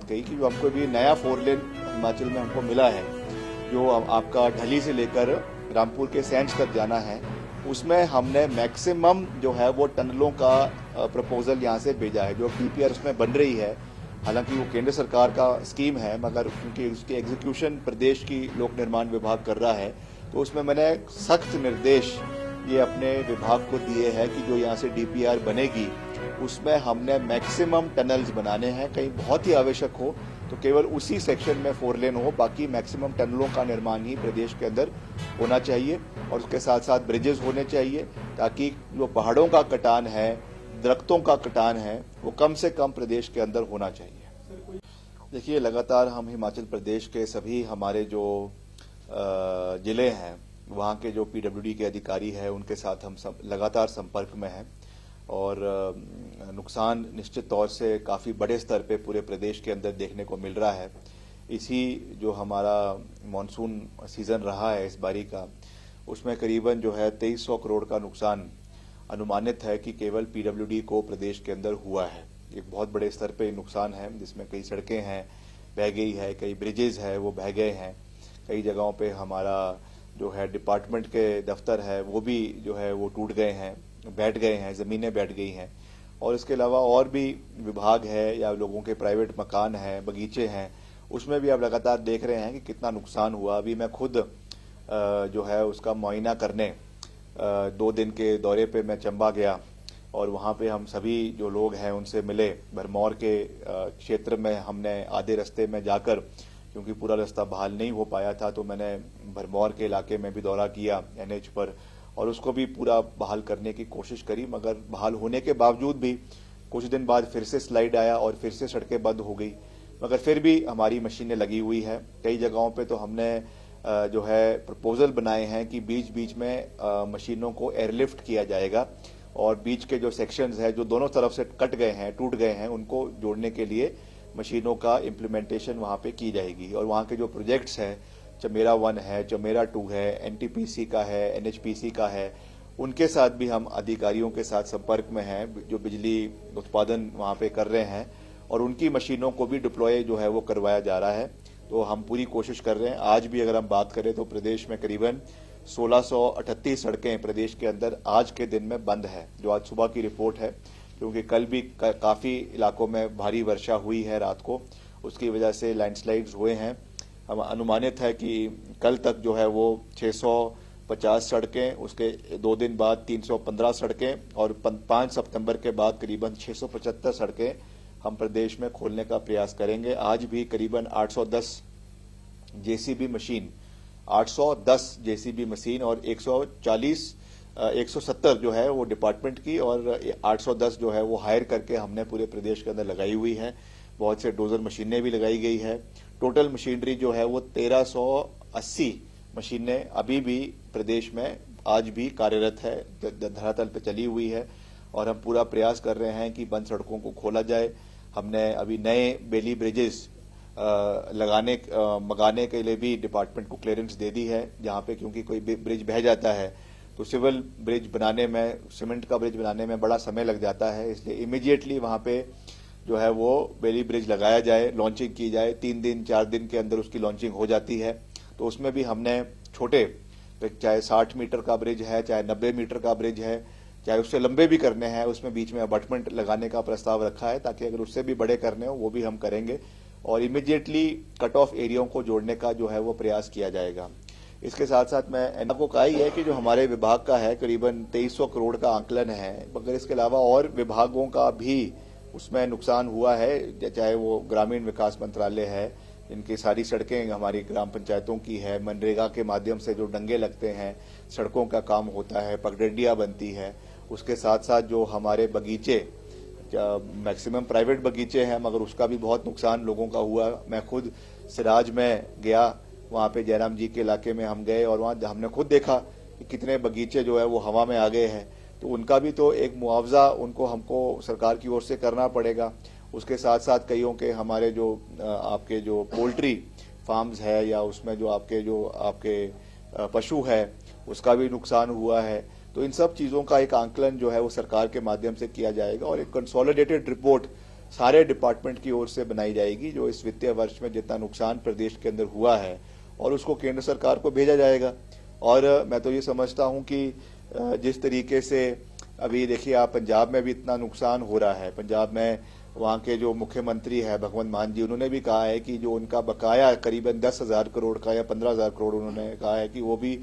कही कि जो हमको भी नया 4 लेन हिमाचल में हमको मिला है, जो आपका ढली से लेकर रामपुर के सैंज तक जाना है, उसमें हमने मैक्सिमम जो है वो टनलों का प्रपोजल यहाँ से भेजा है। जो पीपीआर उसमें बन रही है, हालांकि वो केंद्र सरकार का स्कीम है, मगर क्योंकि उसकी एग्जीक्यूशन प्रदेश की लोक निर्माण विभाग कर रहा है, तो उसमें मैंने सख्त निर्देश ये अपने विभाग को दिए हैं कि जो यहाँ से डीपीआर बनेगी उसमें हमने मैक्सिमम टनल्स बनाने हैं। कहीं बहुत ही आवश्यक हो तो केवल उसी सेक्शन में 4 लेन हो, बाकी मैक्सिमम टनलों का निर्माण ही प्रदेश के अंदर होना चाहिए। और उसके साथ साथ ब्रिजेस होने चाहिए ताकि जो पहाड़ों का कटान है, दरख्तों का कटान है, वो कम से कम प्रदेश के अंदर होना चाहिए। देखिए, लगातार हम हिमाचल प्रदेश के सभी हमारे जो जिले हैं, वहाँ के जो पीडब्ल्यूडी के अधिकारी हैं, उनके साथ हम सब लगातार संपर्क में हैं और नुकसान निश्चित तौर से काफ़ी बड़े स्तर पे पूरे प्रदेश के अंदर देखने को मिल रहा है। इसी जो हमारा मानसून सीजन रहा है इस बारी का, उसमें करीबन जो है 2300 करोड़ का नुकसान अनुमानित है कि केवल पीडब्ल्यूडी को प्रदेश के अंदर हुआ है। एक बहुत बड़े स्तर पे नुकसान है, जिसमें कई सड़कें हैं बह गई है, कई ब्रिजेज है वो बह गए हैं, कई जगहों पे हमारा जो है डिपार्टमेंट के दफ्तर है वो भी जो है वो टूट गए हैं, बैठ गए हैं, जमीनें बैठ गई हैं। और इसके अलावा और भी विभाग है या लोगों के प्राइवेट मकान हैं, बगीचे हैं, उसमें भी आप लगातार देख रहे हैं कि कितना नुकसान हुआ। अभी मैं खुद जो है उसका मुआयना करने 2 दिन के दौरे पे मैं चंबा गया और वहाँ पे हम सभी जो लोग हैं उनसे मिले। भरमौर के क्षेत्र में हमने आधे रास्ते में जाकर, क्योंकि पूरा रास्ता बहाल नहीं हो पाया था, तो मैंने भरमौर के इलाके में भी दौरा किया एनएच पर और उसको भी पूरा बहाल करने की कोशिश करी। मगर बहाल होने के बावजूद भी कुछ दिन बाद फिर से स्लाइड आया और फिर से सड़कें बंद हो गई। मगर फिर भी हमारी मशीनें लगी हुई है। कई जगहों पे तो हमने जो है प्रपोजल बनाए हैं कि बीच बीच में मशीनों को एयरलिफ्ट किया जाएगा और बीच के जो सेक्शंस है जो दोनों तरफ से कट गए हैं, टूट गए हैं, उनको जोड़ने के लिए मशीनों का इम्प्लीमेंटेशन वहाँ पे की जाएगी। और वहाँ के जो प्रोजेक्ट्स हैं, चमेरा 1 है, चमेरा 2 है, एनटीपीसी का है, एनएचपीसी का है, उनके साथ भी हम अधिकारियों के साथ संपर्क में हैं जो बिजली उत्पादन वहाँ पे कर रहे हैं और उनकी मशीनों को भी डिप्लॉय जो है वो करवाया जा रहा है। तो हम पूरी कोशिश कर रहे हैं। आज भी अगर हम बात करें तो प्रदेश में करीबन 1638 सड़कें प्रदेश के अंदर आज के दिन में बंद है, जो आज सुबह की रिपोर्ट है, क्योंकि कल भी काफी इलाकों में भारी वर्षा हुई है रात को, उसकी वजह से लैंडस्लाइड्स हुए हैं। हम अनुमानित है कि कल तक जो है वो 650 सड़कें, उसके 2 दिन बाद 315 सड़कें और 5 सितंबर के बाद करीबन 675 सड़कें हम प्रदेश में खोलने का प्रयास करेंगे। आज भी करीबन 810 जेसीबी मशीन, 810 जेसीबी मशीन और 170 जो है वो डिपार्टमेंट की और 810 जो है वो हायर करके हमने पूरे प्रदेश के अंदर लगाई हुई है। बहुत से डोजर मशीनें भी लगाई गई है। टोटल मशीनरी जो है वो 1380 मशीनें अभी भी प्रदेश में आज भी कार्यरत है, धरातल पे चली हुई है और हम पूरा प्रयास कर रहे हैं कि बंद सड़कों को खोला जाए। हमने अभी नए बेली ब्रिजेस मंगाने के लिए भी डिपार्टमेंट को क्लियरेंस दे दी है, जहां पे क्योंकि कोई ब्रिज बह जाता है तो सिविल ब्रिज बनाने में, सीमेंट का ब्रिज बनाने में बड़ा समय लग जाता है, इसलिए इमीडिएटली वहां पे जो है वो बेली ब्रिज लगाया जाए, लॉन्चिंग की जाए। 3 दिन 4 दिन के अंदर उसकी लॉन्चिंग हो जाती है। तो उसमें भी हमने छोटे, चाहे 60 मीटर का ब्रिज है, चाहे 90 मीटर का ब्रिज है, चाहे उससे लंबे भी करने हैं, उसमें बीच में अबटमेंट लगाने का प्रस्ताव रखा है, ताकि अगर उससे भी बड़े करने हो वो भी हम करेंगे और इमीडिएटली कट ऑफ एरियाओं को जोड़ने का जो है वो प्रयास किया जाएगा। इसके साथ साथ मैं आपको कहा ही है कि जो हमारे विभाग का है करीबन 2300 करोड़ का आंकलन है, मगर इसके अलावा और विभागों का भी उसमें नुकसान हुआ है, चाहे वो ग्रामीण विकास मंत्रालय है, इनकी सारी सड़कें हमारी ग्राम पंचायतों की है, मनरेगा के माध्यम से जो डंगे लगते हैं, सड़कों का काम होता है, पगडंडियां बनती है। उसके साथ साथ जो हमारे बगीचे, मैक्सिमम प्राइवेट बगीचे हैं, मगर उसका भी बहुत नुकसान लोगों का हुआ। मैं खुद सिराज में गया, वहाँ पे जयराम जी के इलाके में हम गए और वहाँ हमने खुद देखा कि कितने बगीचे जो है वो हवा में आ गए हैं। तो उनका भी तो एक मुआवजा उनको हमको सरकार की ओर से करना पड़ेगा। उसके साथ साथ कईयों के हमारे जो आपके जो पोल्ट्री फार्म्स है या उसमें जो आपके पशु है उसका भी नुकसान हुआ है। तो इन सब चीज़ों का एक आंकलन जो है वो सरकार के माध्यम से किया जाएगा और एक कंसोलिडेटेड रिपोर्ट सारे डिपार्टमेंट की ओर से बनाई जाएगी, जो इस वित्तीय वर्ष में जितना नुकसान प्रदेश के अंदर हुआ है, और उसको केंद्र सरकार को भेजा जाएगा। और मैं तो ये समझता हूं कि जिस तरीके से अभी देखिए आप पंजाब में भी इतना नुकसान हो रहा है, पंजाब में वहां के जो मुख्यमंत्री है भगवंत मान जी, उन्होंने भी कहा है कि जो उनका बकाया करीबन 10,000 करोड़ का या 15,000 करोड़ उन्होंने कहा है कि वो भी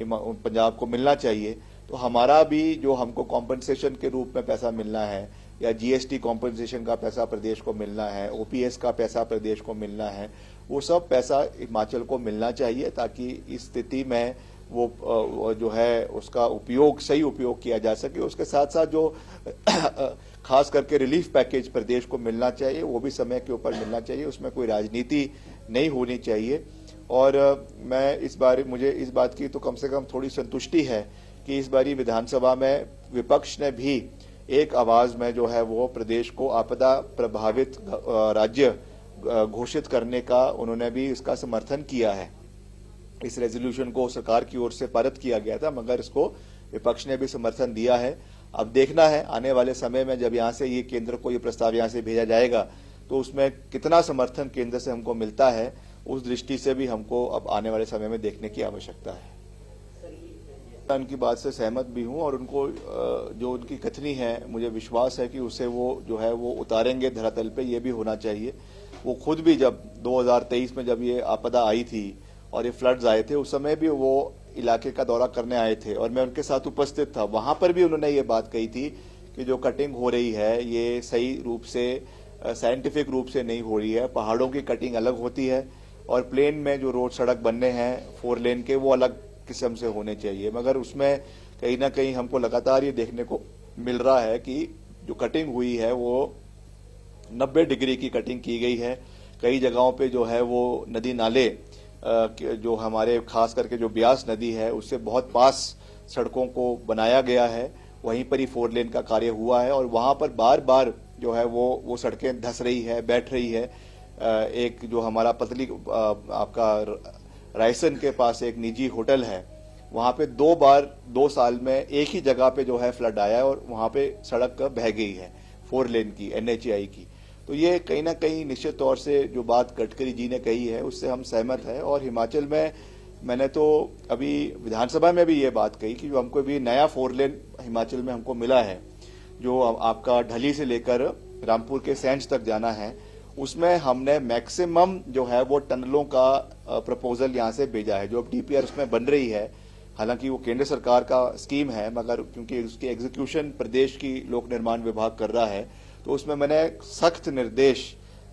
पंजाब को मिलना चाहिए। तो हमारा भी जो हमको कॉम्पनसेशन के रूप में पैसा मिलना है, या जीएसटी कॉम्पनसेशन का पैसा प्रदेश को मिलना है, ओपीएस का पैसा प्रदेश को मिलना है, वो सब पैसा हिमाचल को मिलना चाहिए, ताकि इस स्थिति में वो जो है उसका उपयोग, सही उपयोग किया जा सके। उसके साथ साथ जो खास करके रिलीफ पैकेज प्रदेश को मिलना चाहिए, वो भी समय के ऊपर मिलना चाहिए, उसमें कोई राजनीति नहीं होनी चाहिए। और मुझे इस बात की तो कम से कम थोड़ी संतुष्टि है कि इस बारी विधानसभा में विपक्ष ने भी एक आवाज में जो है वो प्रदेश को आपदा प्रभावित राज्य घोषित करने का उन्होंने भी इसका समर्थन किया है। इस रेजोल्यूशन को सरकार की ओर से पारित किया गया था, मगर इसको विपक्ष ने भी समर्थन दिया है। अब देखना है आने वाले समय में जब यहाँ से ये केंद्र को ये प्रस्ताव यहाँ से भेजा जाएगा तो उसमें कितना समर्थन केंद्र से हमको मिलता है, उस दृष्टि से भी हमको अब आने वाले समय में देखने की आवश्यकता है। उनकी बात से सहमत भी हूं, और उनको जो उनकी कथनी है, मुझे विश्वास है कि उसे वो जो है वो उतारेंगे धरातल पे। ये भी होना चाहिए। वो खुद भी जब 2023 में जब ये आपदा आई थी और ये फ्लड्स आए थे, उस समय भी वो इलाके का दौरा करने आए थे और मैं उनके साथ उपस्थित था। वहां पर भी उन्होंने ये बात कही थी कि जो कटिंग हो रही है ये सही रूप से साइंटिफिक रूप से नहीं हो रही है। पहाड़ों की कटिंग अलग होती है और प्लेन में जो रोड सड़क बनने हैं 4 लेन के, वो अलग किस्म से होने चाहिए। मगर उसमें कहीं ना कहीं हमको लगातार ये देखने को मिल रहा है कि जो कटिंग हुई है वो 90 डिग्री की कटिंग की गई है। कई जगहों पे जो है वो नदी नाले जो हमारे खास करके जो ब्यास नदी है उससे बहुत पास सड़कों को बनाया गया है, वहीं पर ही 4 लेन का कार्य हुआ है और वहां पर बार बार जो है वो सड़कें धंस रही है, बैठ रही है। एक जो हमारा पतली आपका रायसन के पास एक निजी होटल है, वहां पे 2 बार 2 साल में एक ही जगह पे जो है फ्लड आया है और वहां पे सड़क बह गई है 4 लेन की, एनएचएआई की। तो ये कहीं ना कहीं निश्चित तौर से जो बात गडकरी जी ने कही है उससे हम सहमत हैं। और हिमाचल में मैंने तो अभी विधानसभा में भी ये बात कही कि जो हमको भी नया 4 लेन हिमाचल में हमको मिला है, जो आपका ढली से लेकर रामपुर के सैंज तक जाना है, उसमें हमने मैक्सिमम जो है वो टनलों का प्रपोजल यहाँ से भेजा है। जो अब डीपीआर उसमें बन रही है, हालांकि वो केंद्र सरकार का स्कीम है, मगर क्योंकि उसकी एग्जीक्यूशन प्रदेश की लोक निर्माण विभाग कर रहा है, तो उसमें मैंने सख्त निर्देश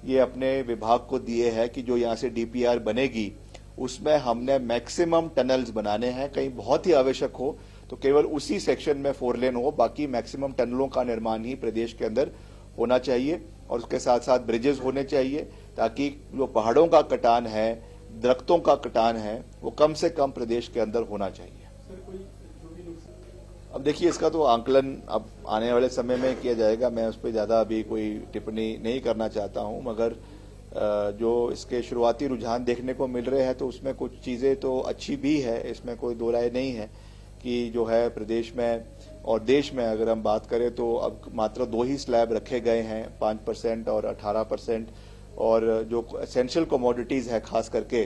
ये अपने विभाग को दिए हैं कि जो यहाँ से डीपीआर बनेगी उसमें हमने मैक्सिमम टनल्स बनाने हैं। कहीं बहुत ही आवश्यक हो तो केवल उसी सेक्शन में 4 लेन हो, बाकी मैक्सिमम टनलों का निर्माण ही प्रदेश के अंदर होना चाहिए। और उसके साथ साथ ब्रिजेस होने चाहिए ताकि जो पहाड़ों का कटान है, दरख्तों का कटान है, वो कम से कम प्रदेश के अंदर होना चाहिए। अब देखिए इसका तो आंकलन अब आने वाले समय में किया जाएगा, मैं उस पर ज्यादा अभी कोई टिप्पणी नहीं करना चाहता हूं। मगर जो इसके शुरुआती रुझान देखने को मिल रहे हैं तो उसमें कुछ चीजें तो अच्छी भी है, इसमें कोई दो राय नहीं है कि जो है प्रदेश में और देश में अगर हम बात करें तो अब मात्र 2 ही स्लैब रखे गए हैं, 5% और 18%। और जो एसेंशियल कमोडिटीज है खास करके,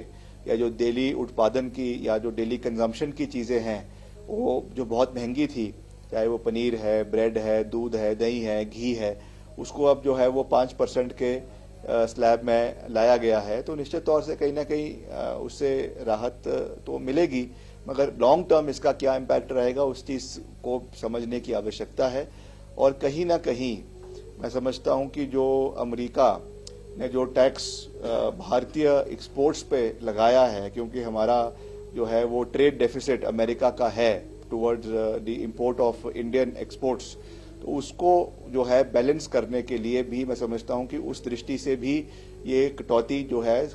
या जो डेली उत्पादन की या जो डेली कंजम्पशन की चीजें हैं, वो जो बहुत महंगी थी, चाहे वो पनीर है, ब्रेड है, दूध है, दही है, घी है, उसको अब जो है वो 5% के स्लैब में लाया गया है। तो निश्चित तौर से कहीं ना कहीं उससे राहत तो मिलेगी, मगर लॉन्ग टर्म इसका क्या इम्पैक्ट रहेगा उस चीज को समझने की आवश्यकता है। और कहीं ना कहीं मैं समझता हूं कि जो अमेरिका ने जो टैक्स भारतीय एक्सपोर्ट्स पे लगाया है, क्योंकि हमारा जो है वो ट्रेड डेफिसिट अमेरिका का है towards the import of Indian exports, तो उसको जो है बैलेंस करने के लिए भी मैं समझता हूं कि उस दृष्टि से भी ये कटौती जो है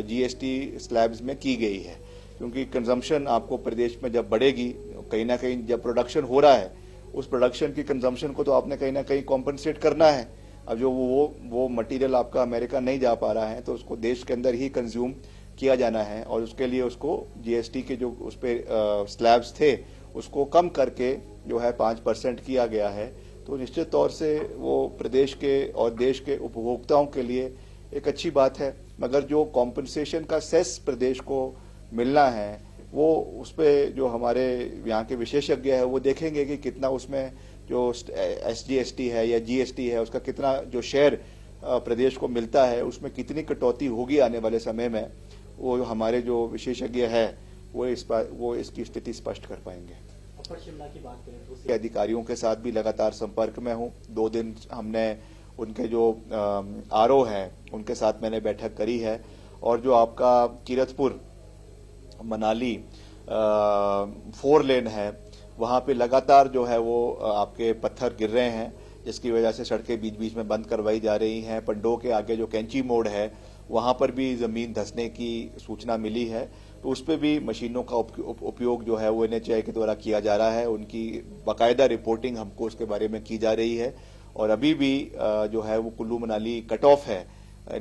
जीएसटी स्लैब्स में की गई है। क्योंकि कंजम्पशन आपको प्रदेश में जब बढ़ेगी, कहीं ना कहीं जब प्रोडक्शन हो रहा है उस प्रोडक्शन की कंजम्पशन को तो आपने कहीं ना कहीं कॉम्पनसेट करना है। अब जो वो मटेरियल आपका अमेरिका नहीं जा पा रहा है तो उसको देश के अंदर ही कंज्यूम किया जाना है, और उसके लिए उसको जीएसटी के जो उस पे स्लैब्स थे उसको कम करके जो है 5% किया गया है। तो निश्चित तौर से वो प्रदेश के और देश के उपभोक्ताओं के लिए एक अच्छी बात है। मगर जो कॉम्पनसेशन का सेस प्रदेश को मिलना है वो उस पर जो हमारे यहाँ के विशेषज्ञ है वो देखेंगे कि कितना उसमें जो SGST है या GST है उसका कितना जो शेयर प्रदेश को मिलता है उसमें कितनी कटौती होगी आने वाले समय में। वो हमारे जो विशेषज्ञ है वो इसकी स्थिति स्पष्ट कर पाएंगे। अपर शिमला की बात करें तो अधिकारियों के साथ भी लगातार संपर्क में हूँ। 2 दिन हमने उनके जो RO है उनके साथ मैंने बैठक करी है और जो आपका कीरतपुर मनाली 4 लेन है वहां पे लगातार जो है वो आपके पत्थर गिर रहे हैं जिसकी वजह से सड़कें बीच बीच में बंद करवाई जा रही हैं। पंडो के आगे जो कैंची मोड़ है वहां पर भी जमीन धंसने की सूचना मिली है, तो उस पर भी मशीनों का उपयोग जो है वो NHAI के द्वारा किया जा रहा है। उनकी बाकायदा रिपोर्टिंग हमको उसके बारे में की जा रही है और अभी भी जो है वो कुल्लू मनाली कट ऑफ है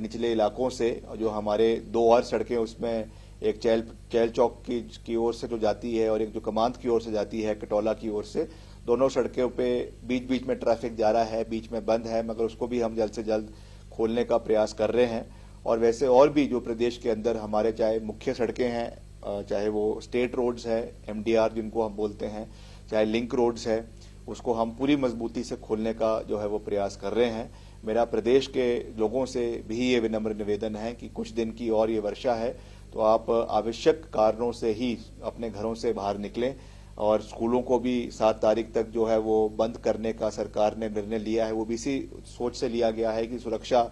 निचले इलाकों से। जो हमारे 2 और सड़कें उसमें एक चैल चौक की ओर से जो जाती है और एक जो कमांद की ओर से जाती है कटौला की ओर से, दोनों सड़कों पे बीच बीच में ट्रैफिक जा रहा है, बीच में बंद है, मगर उसको भी हम जल्द से जल्द खोलने का प्रयास कर रहे हैं। और वैसे और भी जो प्रदेश के अंदर हमारे चाहे मुख्य सड़कें हैं, चाहे वो स्टेट रोड्स है MDR जिनको हम बोलते हैं, चाहे लिंक रोड्स है, उसको हम पूरी मजबूती से खोलने का जो है वो प्रयास कर रहे हैं। मेरा प्रदेश के लोगों से भी ये विनम्र निवेदन है कि कुछ दिन की और ये वर्षा है तो आप आवश्यक कारणों से ही अपने घरों से बाहर निकलें। और स्कूलों को भी 7 तारीख तक जो है वो बंद करने का सरकार ने निर्णय लिया है। वो भी इसी सोच से लिया गया है कि सुरक्षा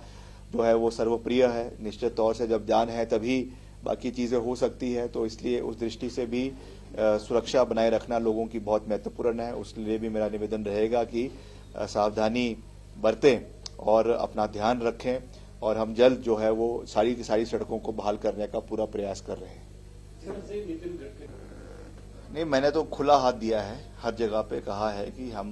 जो है वो सर्वप्रिय है। निश्चित तौर से जब जान है तभी बाकी चीजें हो सकती है, तो इसलिए उस दृष्टि से भी सुरक्षा बनाए रखना लोगों की बहुत महत्वपूर्ण है। उसके भी मेरा निवेदन रहेगा कि सावधानी बरतें और अपना ध्यान रखें और हम जल्द जो है वो सारी की सारी सड़कों को बहाल करने का पूरा प्रयास कर रहे हैं। नहीं, मैंने तो खुला हाथ दिया है, हर जगह पे कहा है कि हम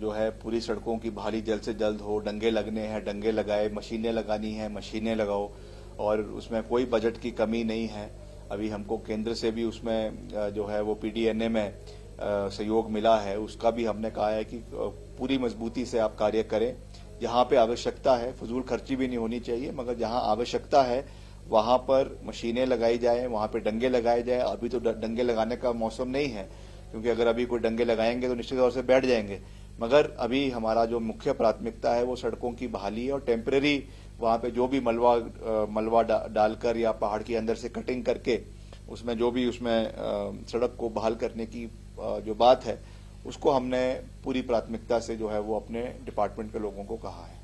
जो है पूरी सड़कों की बहाली जल्द से जल्द हो। डंगे लगने हैं डंगे लगाए, मशीनें लगानी है मशीनें लगाओ, और उसमें कोई बजट की कमी नहीं है। अभी हमको केंद्र से भी उसमें जो है वो PDNA में सहयोग मिला है, उसका भी हमने कहा है कि पूरी मजबूती से आप कार्य करें। जहां पे आवश्यकता है, फजूल खर्ची भी नहीं होनी चाहिए, मगर जहां आवश्यकता है वहां पर मशीनें लगाई जाए, वहां पे डंगे लगाए जाए। अभी तो डंगे लगाने का मौसम नहीं है, क्योंकि अगर अभी कोई डंगे लगाएंगे तो निश्चित तौर से बैठ जाएंगे। मगर अभी हमारा जो मुख्य प्राथमिकता है वो सड़कों की बहाली है और टेम्परेरी वहां पे जो भी मलबा डालकर या पहाड़ के अंदर से कटिंग करके उसमें जो भी उसमें सड़क को बहाल करने की जो बात है उसको हमने पूरी प्राथमिकता से जो है वो अपने डिपार्टमेंट के लोगों को कहा है।